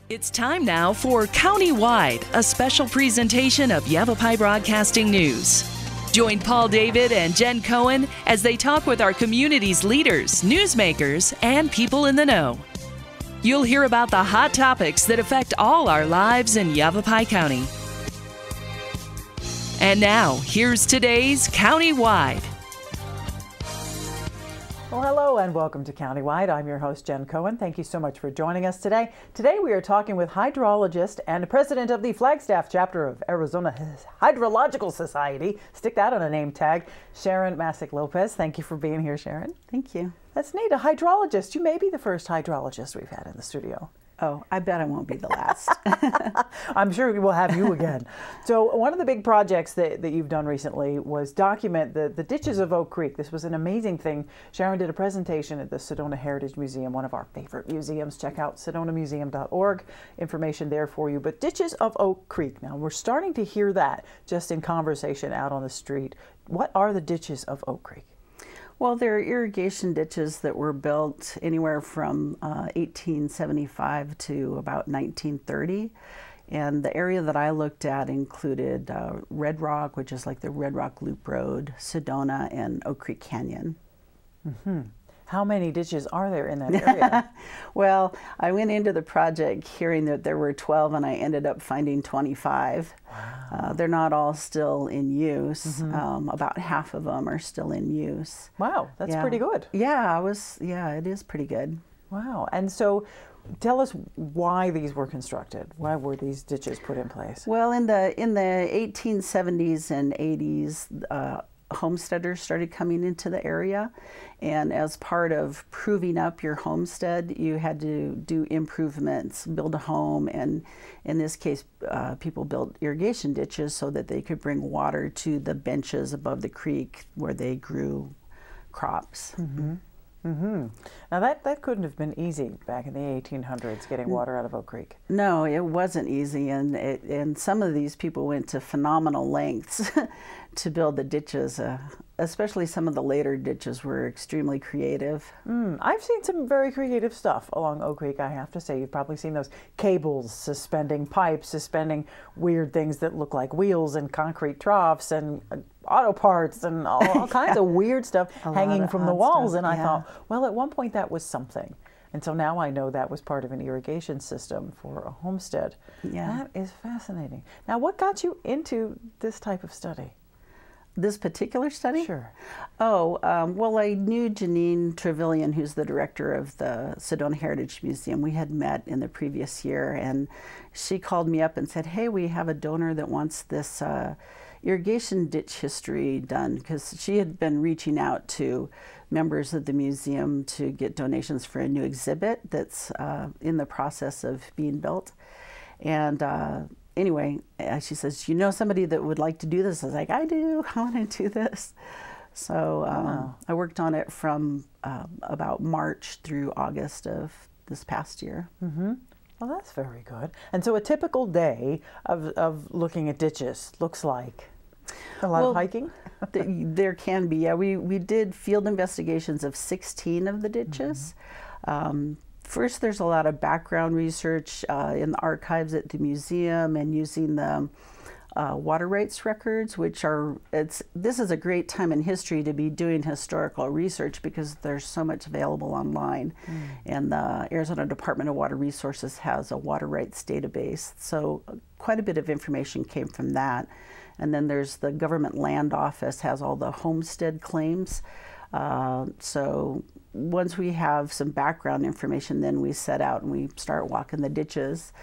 It's time now for Countywide, a special presentation of Yavapai Broadcasting News. Join Paul David and Jen Cohen as they talk with our community's leaders, newsmakers, and people in the know. You'll hear about the hot topics that affect all our lives in Yavapai County. And now, here's today's Countywide. Well, hello and welcome to Countywide. I'm your host, Jen Cohen. Thank you so much for joining us today. Today we are talking with hydrologist and president of the Flagstaff chapter of Arizona Hydrological Society. Stick that on a name tag, Sharon Masek-Lopez. Thank you for being here, Sharon. Thank you. That's neat, a hydrologist. You may be the first hydrologist we've had in the studio. Oh, I bet I won't be the last. I'm sure we will have you again. So one of the big projects that you've done recently was document the ditches of Oak Creek. This was an amazing thing. Sharon did a presentation at the Sedona Heritage Museum, one of our favorite museums. Check out sedonamuseum.org. Information there for you. But ditches of Oak Creek. Now, we're starting to hear that just in conversation out on the street. What are the ditches of Oak Creek? Well, there are irrigation ditches that were built anywhere from 1875 to about 1930. And the area that I looked at included Red Rock, which is like the Red Rock Loop Road, Sedona, and Oak Creek Canyon. Mm-hmm. How many ditches are there in that area? Well, I went into the project hearing that there were 12, and I ended up finding 25. Wow. They're not all still in use. Mm-hmm. About half of them are still in use. Wow, that's pretty good. Yeah, it is pretty good. Wow. And so tell us why these were constructed. Why were these ditches put in place? Well, in the 1870s and 80s, homesteaders started coming into the area, and as part of proving up your homestead, you had to do improvements, build a home, and in this case, people built irrigation ditches so that they could bring water to the benches above the creek where they grew crops. Mm-hmm. Mm-hmm. Now that couldn't have been easy back in the 1800s, getting water out of Oak Creek. No, it wasn't easy, and some of these people went to phenomenal lengths to build the ditches. Especially some of the later ditches were extremely creative. I've seen some very creative stuff along Oak Creek, I have to say. You've probably seen those cables suspending pipes, suspending weird things that look like wheels and concrete troughs and auto parts and all kinds of weird stuff hanging from the walls. And I thought, well, at one point that was something. And so now I know that was part of an irrigation system for a homestead. Yeah. That is fascinating. Now, what got you into this type of study? This particular study? Sure. Oh, well, I knew Janine Trevelyan, who's the director of the Sedona Heritage Museum. We had met in the previous year, and she called me up and said, hey, we have a donor that wants this irrigation ditch history done, because she had been reaching out to members of the museum to get donations for a new exhibit that's in the process of being built. And anyway, she says, you know somebody that would like to do this? I was like, I do. I want to do this. So I worked on it from about March through August of this past year. Mm-hmm. Well, that's very good. And so a typical day of looking at ditches looks like a lot of hiking? There can be. Yeah, we did field investigations of 16 of the ditches. Mm-hmm. First, there's a lot of background research in the archives at the museum and using the water rights records, this is a great time in history to be doing historical research because there's so much available online. And the Arizona Department of Water Resources has a water rights database. So quite a bit of information came from that. And then there's the Government Land Office has all the homestead claims. So once we have some background information, then we set out and we start walking the ditches.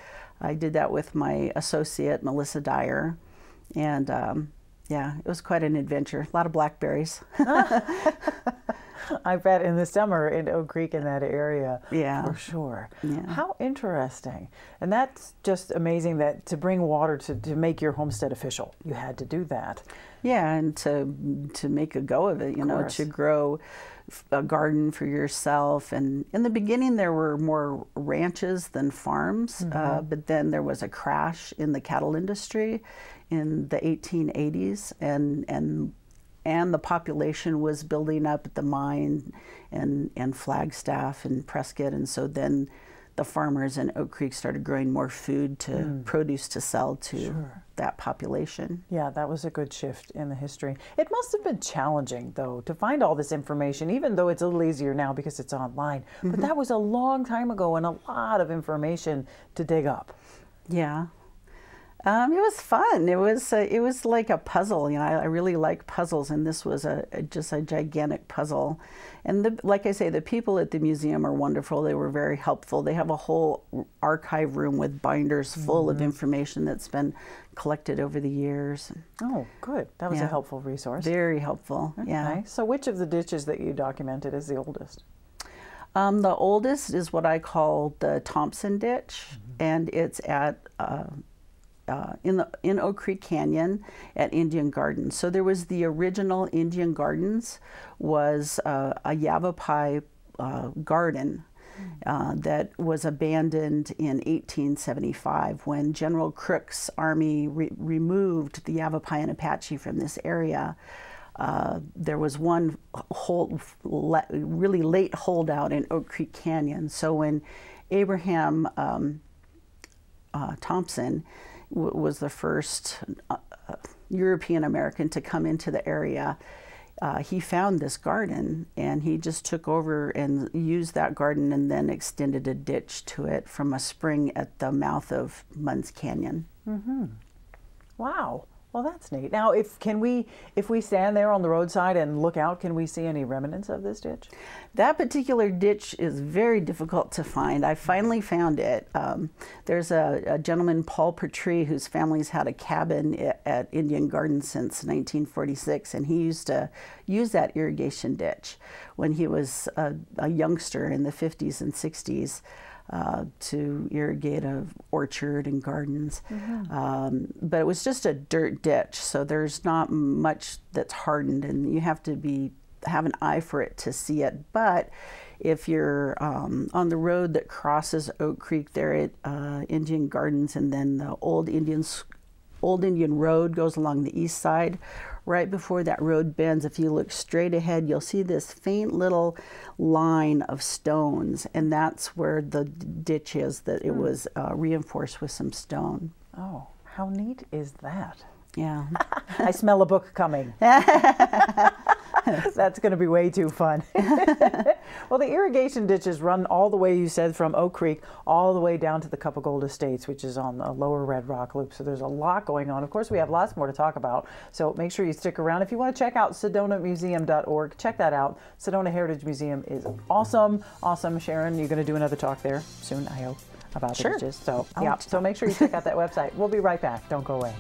I did that with my associate, Melissa Dyer, and yeah, it was quite an adventure. A lot of blackberries. I bet in the summer in Oak Creek in that area, for sure. Yeah. How interesting. And that's just amazing that to bring water to make your homestead official, you had to do that. Yeah, and to make a go of it, you know, to grow a garden for yourself. And in the beginning, there were more ranches than farms, but then there was a crash in the cattle industry in the 1880s, and the population was building up at the mine and Flagstaff and Prescott, and so then the farmers in Oak Creek started growing more food to produce to sell to that population. Yeah, that was a good shift in the history. It must have been challenging, though, to find all this information, even though it's a little easier now because it's online. But that was a long time ago and a lot of information to dig up. Yeah. It was fun. It was like a puzzle. You know, I really like puzzles, and this was just a gigantic puzzle. And like I say, the people at the museum are wonderful. They were very helpful. They have a whole archive room with binders full of information that's been collected over the years. Oh, good. That was a helpful resource. Very helpful. Okay. Yeah. So, which of the ditches that you documented is the oldest? The oldest is what I call the Thompson Ditch, and it's at in Oak Creek Canyon at Indian Gardens. So there was the original Indian Gardens was a Yavapai garden that was abandoned in 1875 when General Crook's army removed the Yavapai and Apache from this area. There was one really late holdout in Oak Creek Canyon. So when Abraham Thompson was the first European American to come into the area, he found this garden, and he just took over and used that garden and then extended a ditch to it from a spring at the mouth of Munns Canyon. Wow. Well, that's neat. Now, if we stand there on the roadside and look out, can we see any remnants of this ditch? That particular ditch is very difficult to find. I finally found it. There's a gentleman, Paul Pertree, whose family's had a cabin at Indian Gardens since 1946, and he used to use that irrigation ditch when he was a youngster in the 50s and 60s. To irrigate an orchard and gardens. But it was just a dirt ditch, so there's not much that's hardened, and you have to have an eye for it to see it. But if you're on the road that crosses Oak Creek there at Indian Gardens, and then the Old Indian Road goes along the east side, right before that road bends, if you look straight ahead, you'll see this faint little line of stones, and that's where the ditch is, that it was reinforced with some stone. Oh, how neat is that? Yeah. I smell a book coming. That's going to be way too fun. Well, the irrigation ditches run all the way, you said, from Oak Creek all the way down to the Cup of Gold Estates, which is on the lower Red Rock Loop. So there's a lot going on. Of course, we have lots more to talk about. So make sure you stick around. If you want to check out SedonaMuseum.org, check that out. Sedona Heritage Museum is awesome. Awesome. Sharon, you're going to do another talk there soon, I hope, about the ditches. So, yeah. So make sure you check out that website. We'll be right back. Don't go away.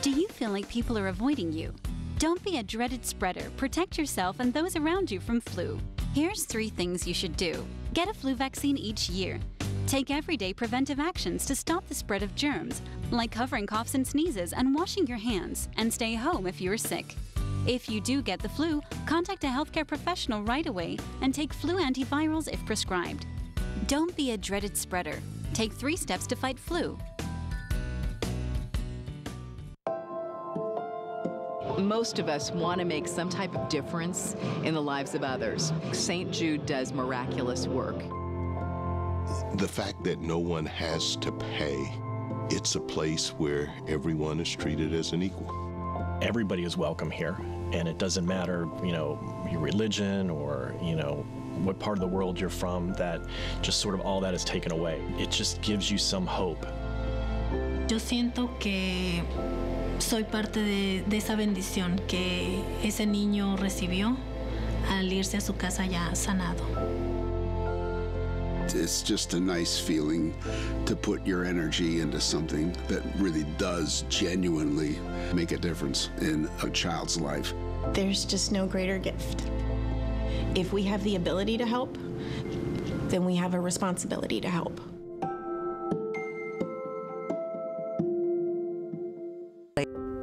Do you feel like people are avoiding you? Don't be a dreaded spreader. Protect yourself and those around you from flu. Here's 3 things you should do. Get a flu vaccine each year. Take everyday preventive actions to stop the spread of germs, like covering coughs and sneezes and washing your hands, and stay home if you're sick. If you do get the flu, contact a healthcare professional right away and take flu antivirals if prescribed. Don't be a dreaded spreader. Take 3 steps to fight flu. Most of us want to make some type of difference in the lives of others. St. Jude does miraculous work. The fact that no one has to pay, it's a place where everyone is treated as an equal. Everybody is welcome here, and it doesn't matter, your religion or, what part of the world you're from, that just sort of all that is taken away. It just gives you some hope. Yo siento que soy parte de esa bendición que ese niño recibió al irse a su casa ya sanado. It's just a nice feeling to put your energy into something that really does genuinely make a difference in a child's life. There's just no greater gift. If we have the ability to help, then we have a responsibility to help.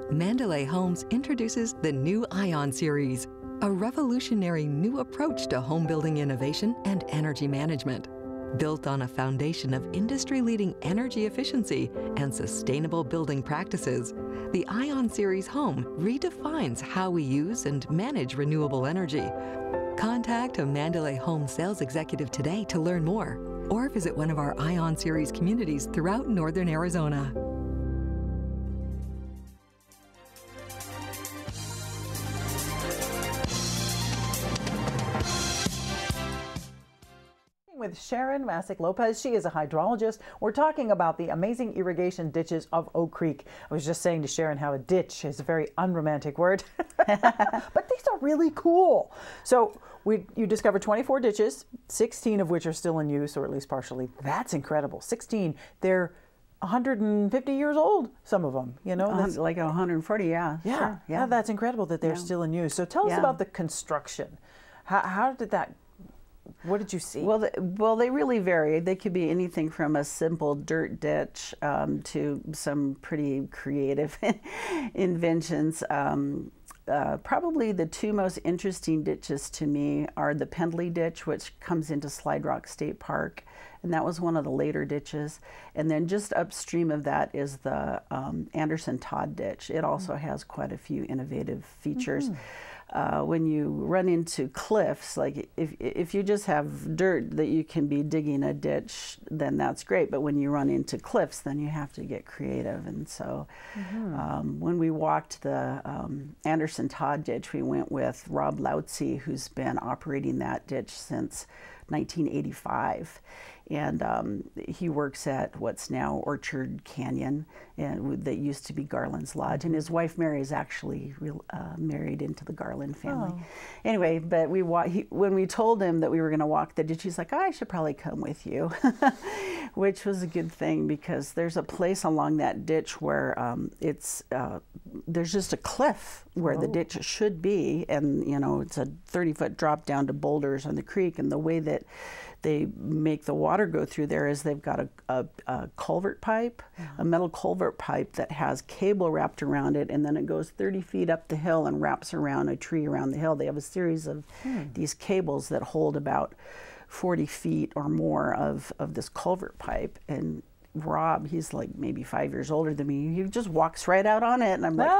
Mandalay Homes introduces the new Ion series, a revolutionary new approach to home building innovation and energy management. Built on a foundation of industry-leading energy efficiency and sustainable building practices, the Ion Series home redefines how we use and manage renewable energy. Contact a Mandalay Home sales executive today to learn more, or visit one of our Ion Series communities throughout northern Arizona. With Sharon Masek-Lopez. She is a hydrologist. We're talking about the amazing irrigation ditches of Oak Creek. I was just saying to Sharon how a ditch is a very unromantic word, but these are really cool. So you discovered 24 ditches, 16 of which are still in use, or at least partially. That's incredible. 16. They're 150 years old, some of them, you know. Like 140, yeah. Yeah, sure, yeah. That's incredible that they're still in use. So tell us about the construction. How did that, what did you see? Well, they really vary. They could be anything from a simple dirt ditch to some pretty creative inventions. Probably the two most interesting ditches to me are the Pendley Ditch, which comes into Slide Rock State Park, and that was one of the later ditches. And then just upstream of that is the Anderson-Todd Ditch. It also has quite a few innovative features. When you run into cliffs, like if you just have dirt that you can be digging a ditch, then that's great. But when you run into cliffs, then you have to get creative. And so when we walked the Anderson-Todd ditch, we went with Rob Lautsey, who's been operating that ditch since 1985. And he works at what's now Orchard Canyon, and that used to be Garland's Lodge. And his wife Mary is actually married into the Garland family. Oh. Anyway, but when we told him that we were going to walk the ditch, he's like, "Oh, I should probably come with you," which was a good thing, because there's a place along that ditch where there's just a cliff where the ditch should be, and you know, it's a 30-foot drop down to boulders on the creek. And the way that they make the water go through there is they've got a culvert pipe, a metal culvert pipe that has cable wrapped around it, and then it goes 30 feet up the hill and wraps around a tree around the hill. They have a series of these cables that hold about 40 feet or more of this culvert pipe. And Rob, he's like maybe 5 years older than me, he just walks right out on it, and I'm like,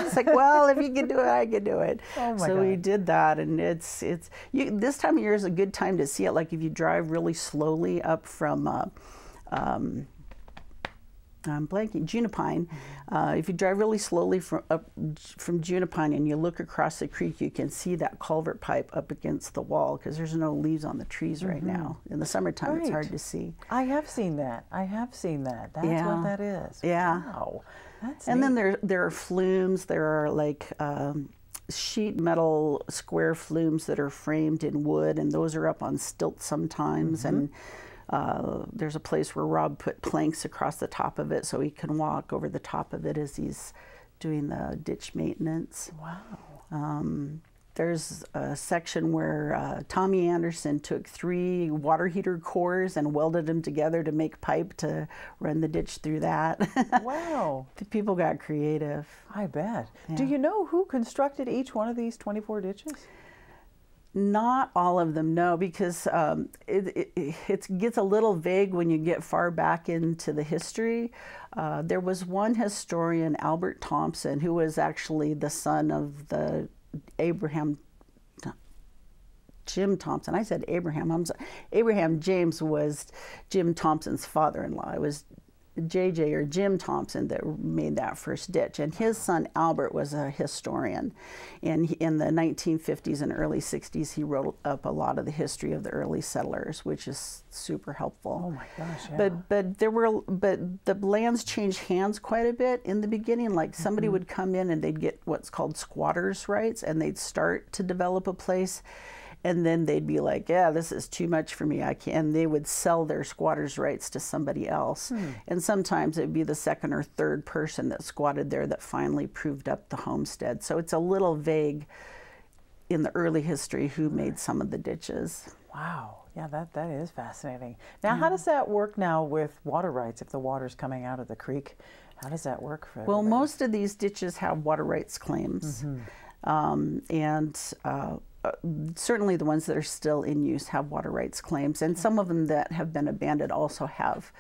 It's like, well, if you can do it, I can do it. Oh my God. We did that, and this time of year is a good time to see it. Like if you drive really slowly up from I'm blanking, Junipine. If you drive really slowly from Junipine and you look across the creek, you can see that culvert pipe up against the wall, because there's no leaves on the trees right now. In the summertime, it's hard to see. I have seen that. That's what that is. Yeah. Wow. That's and neat. Then there are flumes. There are like sheet metal square flumes that are framed in wood, and those are up on stilts sometimes. And there's a place where Rob put planks across the top of it so he can walk over the top of it as he's doing the ditch maintenance. Wow. There's a section where Tommy Anderson took 3 water heater cores and welded them together to make pipe to run the ditch through that. Wow. The people got creative. I bet. Yeah. Do you know who constructed each one of these 24 ditches? Not all of them, no, because it gets a little vague when you get far back into the history. There was one historian, Albert Thompson, who was actually the son of the Jim Thompson. I said Abraham. Abraham James was Jim Thompson's father-in-law. It was JJ or Jim Thompson that made that first ditch, and his son Albert was a historian, and in the 1950s and early 60s he wrote up a lot of the history of the early settlers, which is super helpful. Oh my gosh. Yeah. But the lands changed hands quite a bit in the beginning. Like somebody would come in and they'd get what's called squatters' rights, and they'd start to develop a place. And then they'd be like, yeah, this is too much for me, I can't. And they would sell their squatters' rights to somebody else. And sometimes it'd be the second or third person that squatted there that finally proved up the homestead. So it's a little vague in the early history who made some of the ditches. Wow. Yeah, that is fascinating. Now, how does that work now with water rights if the water's coming out of the creek? How does that work for everybody? Well, most of these ditches have water rights claims. certainly the ones that are still in use have water rights claims, and some of them that have been abandoned also have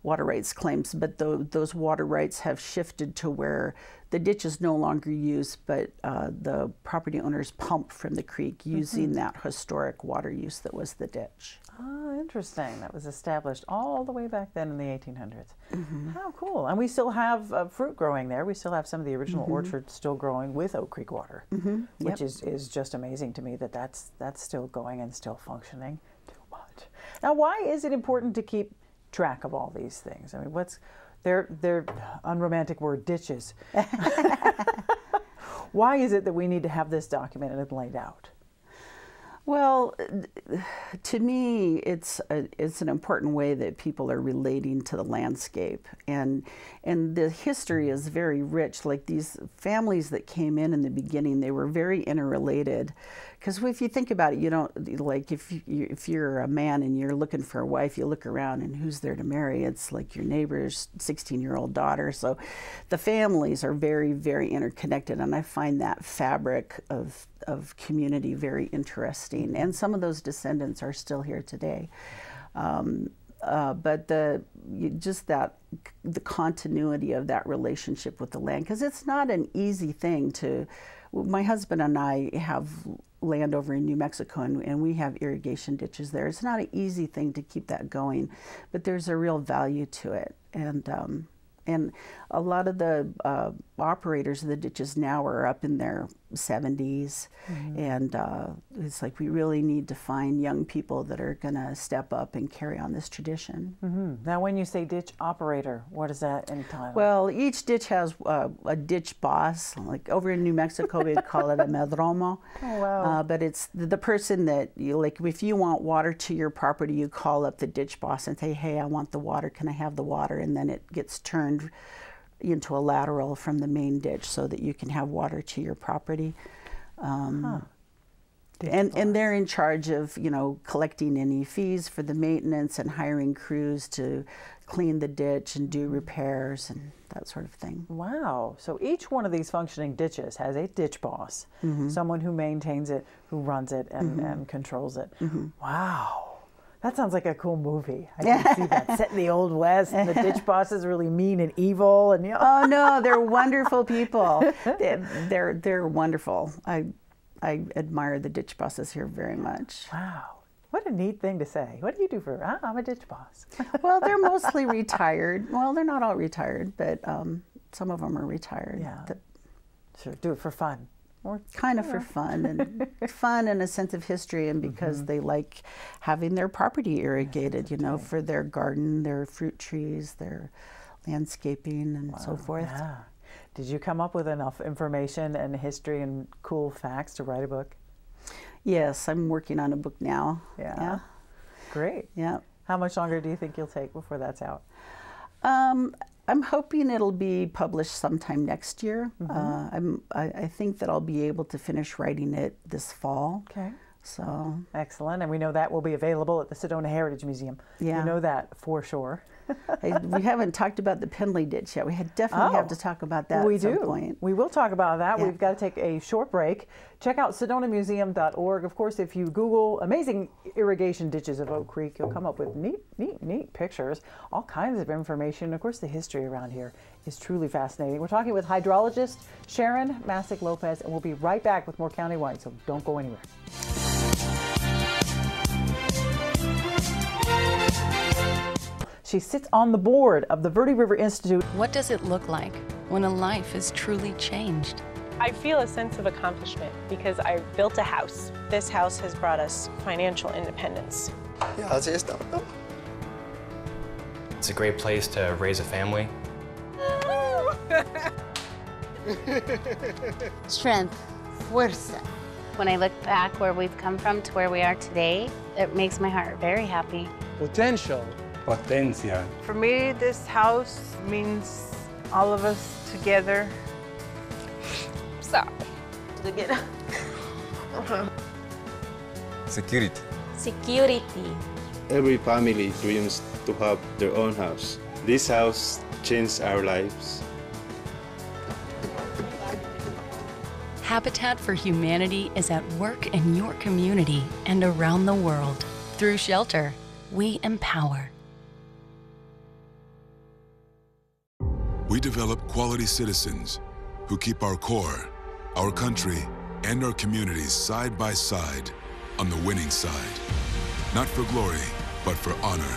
water rights claims, but those water rights have shifted to where the ditch is no longer used, but the property owners pump from the creek using that historic water use that was the ditch. Oh, interesting. That was established all the way back then in the 1800s. How cool. And we still have fruit growing there. We still have some of the original orchards still growing with Oak Creek water, which is just amazing to me that that's still going and still functioning. Too much. Now, why is it important to keep track of all these things? I mean, what's their unromantic word, ditches? Why is it that we need to have this documented and laid out? Well, to me, it's an important way that people are relating to the landscape, and the history is very rich. Like these families that came in the beginning, they were very interrelated. Because if you think about it, you don't, like if you're a man and you're looking for a wife, you look around and who's there to marry? It's like your neighbor's 16-year-old daughter. So the families are very, very interconnected, and I find that fabric of community very interesting. And some of those descendants are still here today. But the continuity of that relationship with the land, because it's not an easy thing to. My husband and I have land over in New Mexico, and we have irrigation ditches there. It's not an easy thing to keep that going, but there's a real value to it. And a lot of the operators of the ditches now are up in their 70s, and it's like we really need to find young people that are going to step up and carry on this tradition. Now, when you say ditch operator, what does that entail? Well, each ditch has a ditch boss. Like over in New Mexico, we'd call it a medromo. Oh, wow. But it's the person that, like, if you want water to your property, you call up the ditch boss and say, hey, I want the water, can I have the water? And then it gets turned into a lateral from the main ditch so that you can have water to your property. And they're in charge of, collecting any fees for the maintenance and hiring crews to clean the ditch and do repairs and that sort of thing. Wow. So each one of these functioning ditches has a ditch boss, someone who maintains it, who runs it, and controls it. Wow. That sounds like a cool movie. I can see that set in the Old West, and the ditch boss is really mean and evil. And oh no, they're wonderful people. They're wonderful. I admire the ditch bosses here very much. Wow, what a neat thing to say. What do you do for? I'm a ditch boss. Well, they're mostly retired. Well, they're not all retired, but some of them are retired. Yeah, sure. Do it for fun. Or kind of for fun and a sense of history, and because they like having their property irrigated, for their garden, their fruit trees, their landscaping, and so forth. Yeah. Did you come up with enough information and history and cool facts to write a book? Yes, I'm working on a book now. Yeah. Great. Yeah. How much longer do you think you'll take before that's out? I'm hoping it'll be published sometime next year. I think that I'll be able to finish writing it this fall. Okay. So excellent, and we know that will be available at the Sedona Heritage Museum. Yeah. You know that for sure. We haven't talked about the Pendley ditch yet. We definitely have to talk about that at some point. We will talk about that. Yeah. We've got to take a short break. Check out sedonamuseum.org. Of course, if you Google amazing irrigation ditches of Oak Creek, you'll come up with neat pictures, all kinds of information. Of course, the history around here is truly fascinating. We're talking with hydrologist Sharon Masek-Lopez, and we'll be right back with more Countywide, so don't go anywhere. She sits on the board of the Verde River Institute. What does it look like when a life is truly changed? I feel a sense of accomplishment because I built a house. This house has brought us financial independence. It's a great place to raise a family. Strength, fuerza. When I look back where we've come from to where we are today, it makes my heart very happy. Potential. Potencia. For me, this house means all of us together. Sorry. Security. Security. Every family dreams to have their own house. This house changed our lives. Habitat for Humanity is at work in your community and around the world. Through shelter, we empower. We develop quality citizens who keep our core, our country, and our communities side by side on the winning side. Not for glory, but for honor.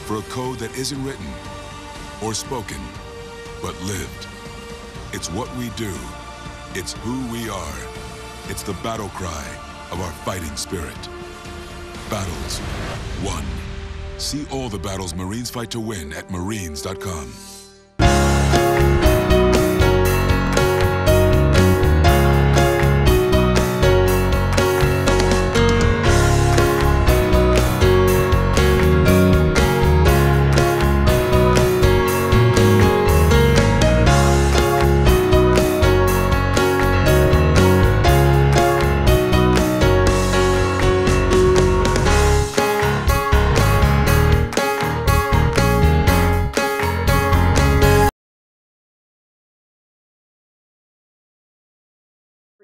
For a code that isn't written or spoken, but lived. It's what we do. It's who we are. It's the battle cry of our fighting spirit. Battles won. See all the battles Marines fight to win at marines.com.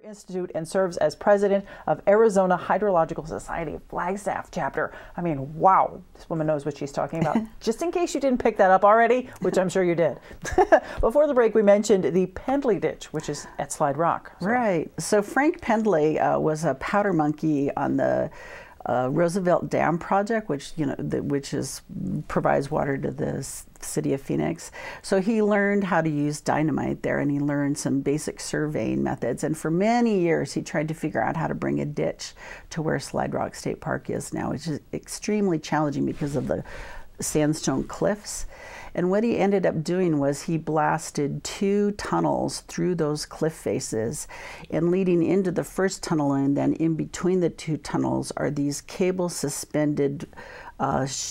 Institute and serves as president of Arizona Hydrological Society Flagstaff chapter. I mean, wow, this woman knows what she's talking about. Just in case you didn't pick that up already, which I'm sure you did. Before the break, we mentioned the Pendley Ditch, which is at Slide Rock. So. Right. So Frank Pendley was a powder monkey on the Roosevelt Dam project, which provides water to the city of Phoenix. So he learned how to use dynamite there, and he learned some basic surveying methods. And for many years, he tried to figure out how to bring a ditch to where Slide Rock State Park is now, which is extremely challenging because of the sandstone cliffs. And what he ended up doing was he blasted 2 tunnels through those cliff faces, and leading into the first tunnel, and then in between the 2 tunnels are these cable suspended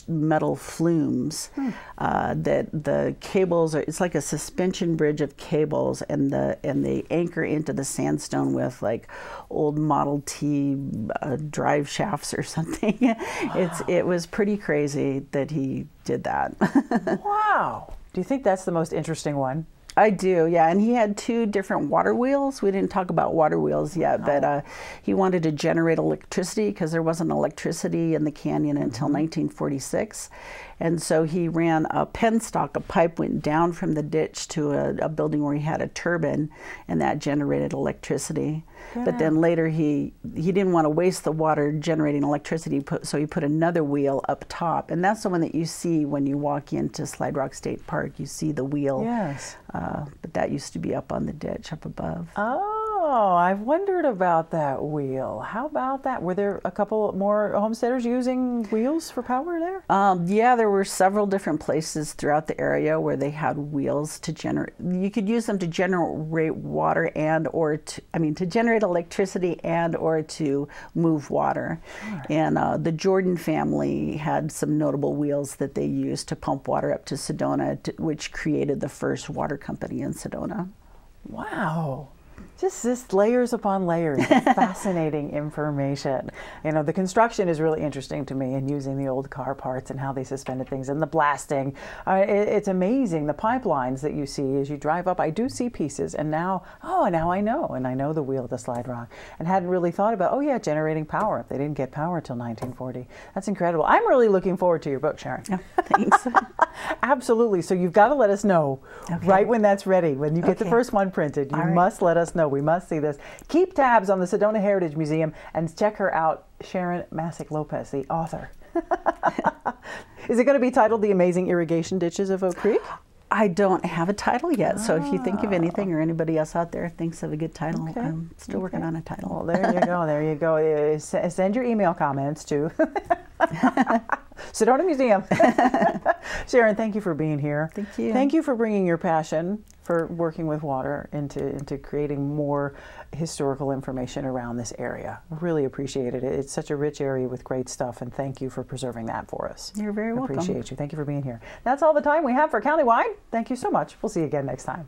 metal flumes that the cables are, it's like a suspension bridge of cables, and they anchor into the sandstone with like old Model T drive shafts or something. Wow. It was pretty crazy that he did that. Wow. Do you think that's the most interesting one? I do, yeah. And he had 2 different water wheels. We didn't talk about water wheels yet, but he wanted to generate electricity because there wasn't electricity in the canyon until 1946. And so he ran a penstock, a pipe went down from the ditch to a building where he had a turbine, and that generated electricity. Yeah. But then later he didn't want to waste the water generating electricity, so he put another wheel up top. And that's the one that you see when you walk into Slide Rock State Park. You see the wheel. Yes. But that used to be up on the ditch up above. Oh, I've wondered about that wheel. How about that? Were there a couple more homesteaders using wheels for power there? Yeah, there were several different places throughout the area where they had wheels to generate. You could use them to generate water to generate electricity and or to move water. Sure. And the Jordan family had some notable wheels that they used to pump water up to Sedona, which created the first water company in Sedona. Wow. Just layers upon layers of fascinating information. You know, the construction is really interesting to me, and using the old car parts and how they suspended things and the blasting. It's amazing, the pipelines that you see as you drive up. I do see pieces, and now I know. And I know the wheel of the Slide Rock, and hadn't really thought about, generating power if they didn't get power until 1940. That's incredible. I'm really looking forward to your book, Sharon. Yeah, thanks. Absolutely. So you've got to let us know right when that's ready. When you get the first one printed, you must let us know. We must see this. Keep tabs on the Sedona Heritage Museum and check her out, Sharon Masek-Lopez, the author. Is it going to be titled The Amazing Irrigation Ditches of Oak Creek? I don't have a title yet, so if you think of anything, or anybody else out there thinks of a good title, I'm still working on a title. Well, there you go. There you go. Send your email comments to Sedona Museum. Sharon, thank you for being here. Thank you. Thank you for bringing your passion for working with water into creating more historical information around this area. Really appreciate it. It's such a rich area with great stuff, and thank you for preserving that for us. You're very welcome. Appreciate you. Thank you for being here. That's all the time we have for Countywide. Thank you so much. We'll see you again next time.